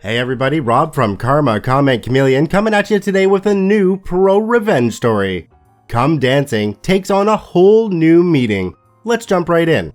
Hey everybody, Rob from Karma Comment Chameleon coming at you today with a new ProRevenge story. Come Dancing takes on a whole new meaning. Let's jump right in.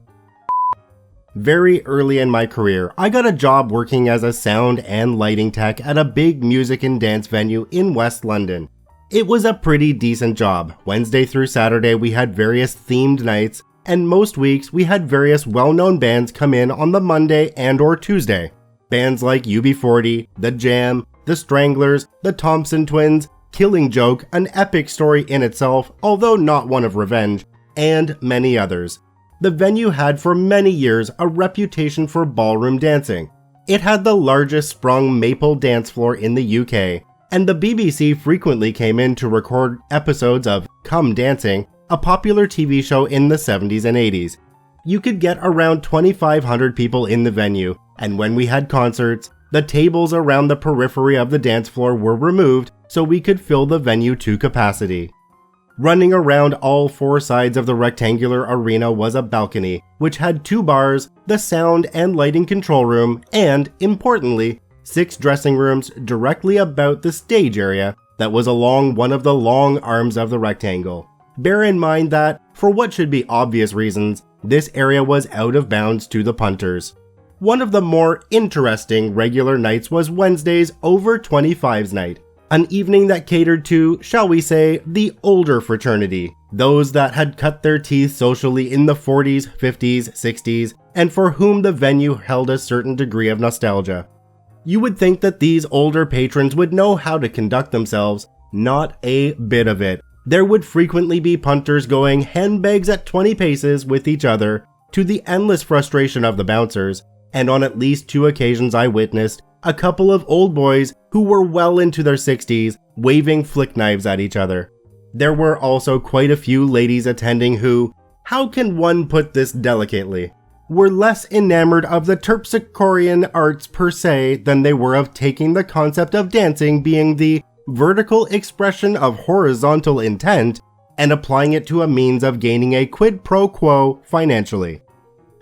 Very early in my career, I got a job working as a sound and lighting tech at a big music and dance venue in West London. It was a pretty decent job. Wednesday through Saturday we had various themed nights, and most weeks we had various well-known bands come in on the Monday and or Tuesday. Bands like UB40, The Jam, The Stranglers, The Thompson Twins, Killing Joke, an epic story in itself, although not one of revenge, and many others. The venue had for many years a reputation for ballroom dancing. It had the largest sprung maple dance floor in the UK, and the BBC frequently came in to record episodes of Come Dancing, a popular TV show in the 70s and 80s. You could get around 2,500 people in the venue, and when we had concerts, the tables around the periphery of the dance floor were removed so we could fill the venue to capacity. Running around all four sides of the rectangular arena was a balcony, which had 2 bars, the sound and lighting control room, and, importantly, 6 dressing rooms directly about the stage area that was along one of the long arms of the rectangle. Bear in mind that, for what should be obvious reasons, this area was out of bounds to the punters. One of the more interesting regular nights was Wednesday's Over 25s night, an evening that catered to, shall we say, the older fraternity, those that had cut their teeth socially in the 40s, 50s, 60s, and for whom the venue held a certain degree of nostalgia. You would think that these older patrons would know how to conduct themselves, not a bit of it. There would frequently be punters going handbags at 20 paces with each other, to the endless frustration of the bouncers, and on at least 2 occasions I witnessed a couple of old boys who were well into their 60s waving flick knives at each other. There were also quite a few ladies attending who, how can one put this delicately, were less enamored of the terpsichorean arts per se than they were of taking the concept of dancing being the vertical expression of horizontal intent and applying it to a means of gaining a quid pro quo financially.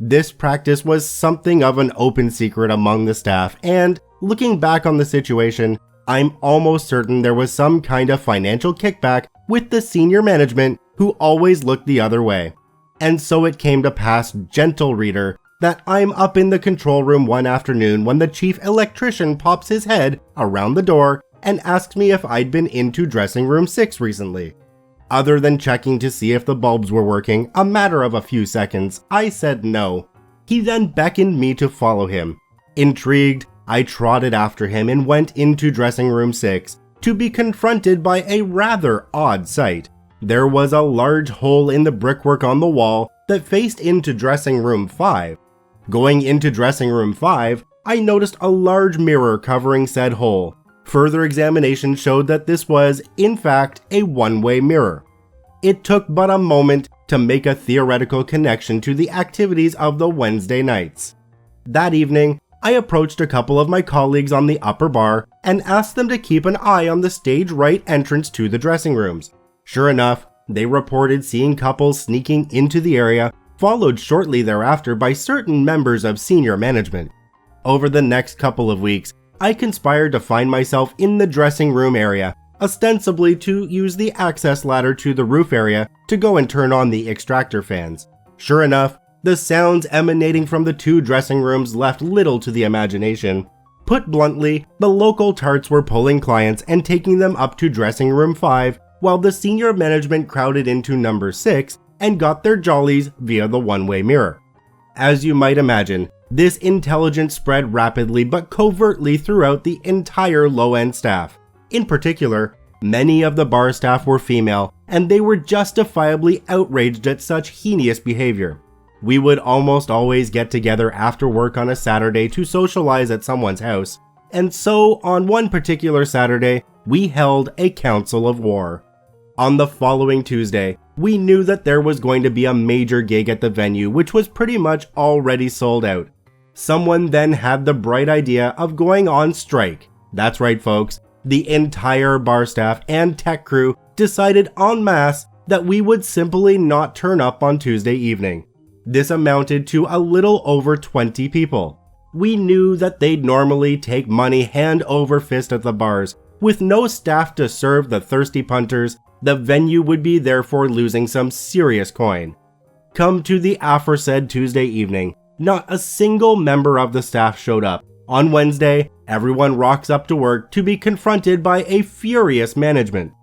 This practice was something of an open secret among the staff, and looking back on the situation, I'm almost certain there was some kind of financial kickback with the senior management who always looked the other way. And so it came to pass, gentle reader, that I'm up in the control room one afternoon when the chief electrician pops his head around the door and asks me if I'd been into dressing room 6 recently. Other than checking to see if the bulbs were working, a matter of a few seconds, I said no. He then beckoned me to follow him. Intrigued, I trotted after him and went into dressing room 6, to be confronted by a rather odd sight. There was a large hole in the brickwork on the wall that faced into dressing room 5. Going into dressing room 5, I noticed a large mirror covering said hole. Further examination showed that this was, in fact, a one-way mirror. It took but a moment to make a theoretical connection to the activities of the Wednesday nights. That evening, I approached a couple of my colleagues on the upper bar and asked them to keep an eye on the stage right entrance to the dressing rooms. Sure enough, they reported seeing couples sneaking into the area, followed shortly thereafter by certain members of senior management. Over the next couple of weeks, I conspired to find myself in the dressing room area, ostensibly to use the access ladder to the roof area to go and turn on the extractor fans. Sure enough, the sounds emanating from the 2 dressing rooms left little to the imagination. Put bluntly, the local tarts were pulling clients and taking them up to dressing room 5, while the senior management crowded into number 6 and got their jollies via the one-way mirror. As you might imagine, this intelligence spread rapidly but covertly throughout the entire low-end staff. In particular, many of the bar staff were female, and they were justifiably outraged at such heinous behavior. We would almost always get together after work on a Saturday to socialize at someone's house, and so on one particular Saturday, we held a council of war. On the following Tuesday, we knew that there was going to be a major gig at the venue which was pretty much already sold out. Someone then had the bright idea of going on strike. That's right, folks. The entire bar staff and tech crew decided en masse that we would simply not turn up on Tuesday evening. This amounted to a little over 20 people. We knew that they'd normally take money hand over fist at the bars. With no staff to serve the thirsty punters, the venue would be therefore losing some serious coin. Come to the aforesaid Tuesday evening, not a single member of the staff showed up. On Wednesday, everyone rocks up to work to be confronted by a furious management.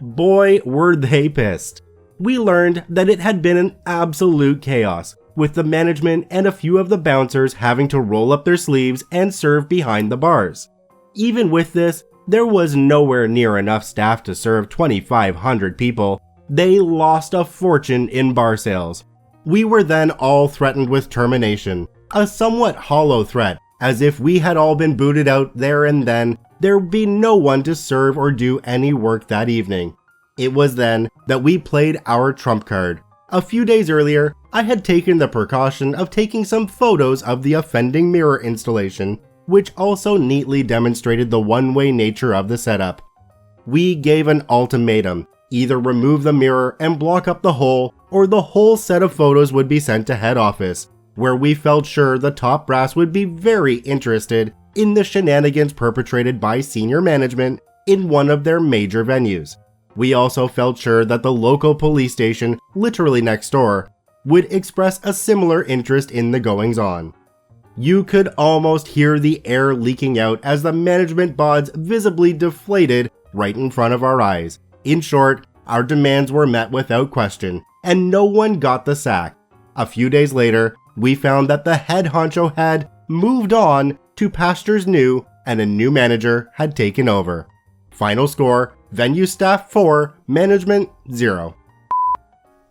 Boy, were they pissed. We learned that it had been an absolute chaos, with the management and a few of the bouncers having to roll up their sleeves and serve behind the bars. Even with this, there was nowhere near enough staff to serve 2,500 people. They lost a fortune in bar sales. We were then all threatened with termination, a somewhat hollow threat, as if we had all been booted out there and then, there'd be no one to serve or do any work that evening. It was then that we played our trump card. A few days earlier, I had taken the precaution of taking some photos of the offending mirror installation, which also neatly demonstrated the one-way nature of the setup. We gave an ultimatum: either remove the mirror and block up the hole, or the whole set of photos would be sent to head office, where we felt sure the top brass would be very interested in the shenanigans perpetrated by senior management in one of their major venues. We also felt sure that the local police station, literally next door, would express a similar interest in the goings-on. You could almost hear the air leaking out as the management bods visibly deflated right in front of our eyes. In short, our demands were met without question, and no one got the sack. A few days later, we found that the head honcho had moved on to pastures new and a new manager had taken over. Final score: venue staff 4, management 0.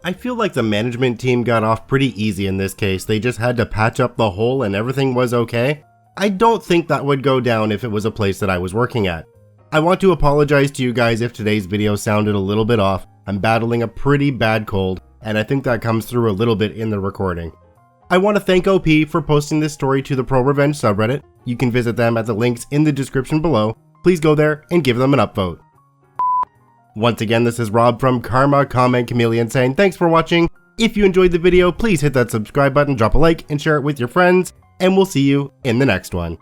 I feel like the management team got off pretty easy in this case. They just had to patch up the hole and everything was okay. I don't think that would go down if it was a place that I was working at. I want to apologize to you guys if today's video sounded a little bit off. I'm battling a pretty bad cold, and I think that comes through a little bit in the recording. I want to thank OP for posting this story to the ProRevenge subreddit. You can visit them at the links in the description below. Please go there and give them an upvote. Once again, this is Rob from Karma Comment Chameleon saying thanks for watching. If you enjoyed the video, please hit that subscribe button, drop a like, and share it with your friends, and we'll see you in the next one.